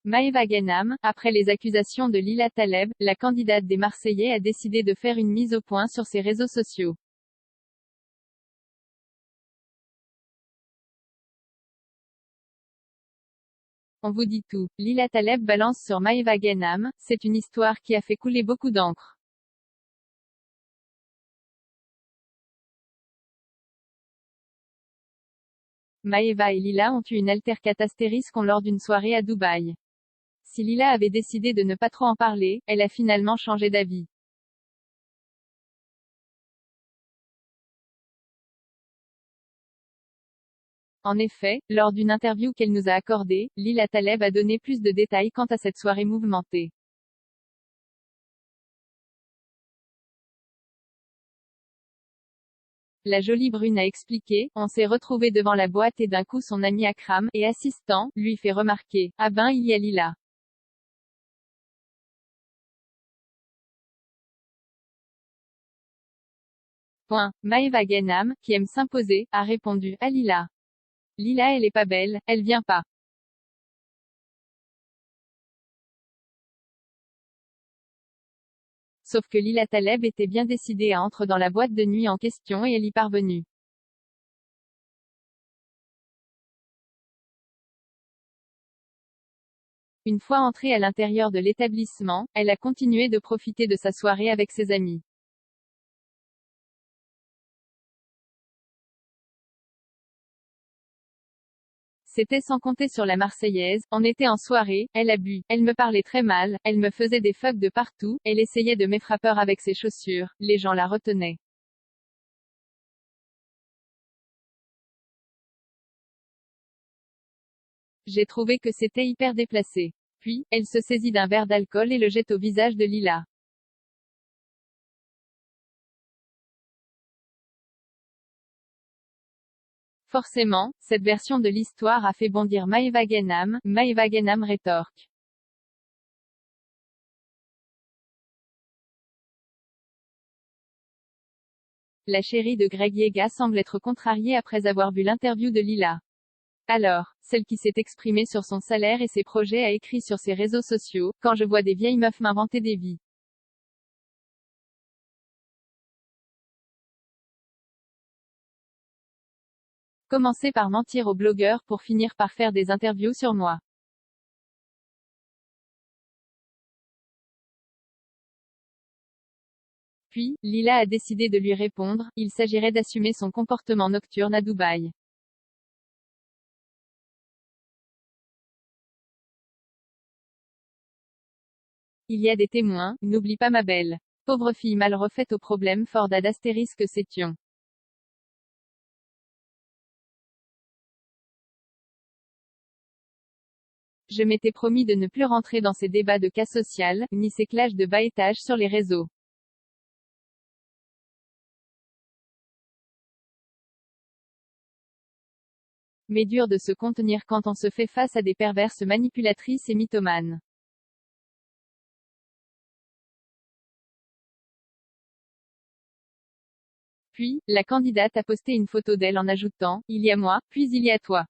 Maëva Guénam, après les accusations de Lila Taleb, la candidate des Marseillais a décidé de faire une mise au point sur ses réseaux sociaux. On vous dit tout. Lila Taleb balance sur Maëva Guénam, c'est une histoire qui a fait couler beaucoup d'encre. Maëva et Lila ont eu une altercatastérisque lors d'une soirée à Dubaï. Si Lila avait décidé de ne pas trop en parler, elle a finalement changé d'avis. En effet, lors d'une interview qu'elle nous a accordée, Lila Taleb a donné plus de détails quant à cette soirée mouvementée. La jolie brune a expliqué, on s'est retrouvé devant la boîte et d'un coup son ami Akram, et assistant, lui fait remarquer, ah ben il y a Lila. Maëva Guénam, qui aime s'imposer, a répondu, ah Lila. Lila elle est pas belle, elle vient pas. Sauf que Lila Taleb était bien décidée à entrer dans la boîte de nuit en question et elle y parvenue. Une fois entrée à l'intérieur de l'établissement, elle a continué de profiter de sa soirée avec ses amis. C'était sans compter sur la Marseillaise, on était en soirée, elle a bu, elle me parlait très mal, elle me faisait des fucks de partout, elle essayait de m'effraper avec ses chaussures, les gens la retenaient. J'ai trouvé que c'était hyper déplacé. Puis, elle se saisit d'un verre d'alcool et le jette au visage de Lila. Forcément, cette version de l'histoire a fait bondir Maëva Guénam rétorque. La chérie de Greg Yega semble être contrariée après avoir vu l'interview de Lila. Alors, celle qui s'est exprimée sur son salaire et ses projets a écrit sur ses réseaux sociaux, quand je vois des vieilles meufs m'inventer des vies. Commencer par mentir aux blogueurs pour finir par faire des interviews sur moi. Puis, Lila a décidé de lui répondre, il s'agirait d'assumer son comportement nocturne à Dubaï. Il y a des témoins, n'oublie pas ma belle. Pauvre fille mal refaite au problème fort d'astérisque s'étion. Je m'étais promis de ne plus rentrer dans ces débats de cas social, ni ces clashs de bas étage sur les réseaux. Mais dur de se contenir quand on se fait face à des perverses manipulatrices et mythomanes. Puis, la candidate a posté une photo d'elle en ajoutant, il y a moi, puis il y a toi.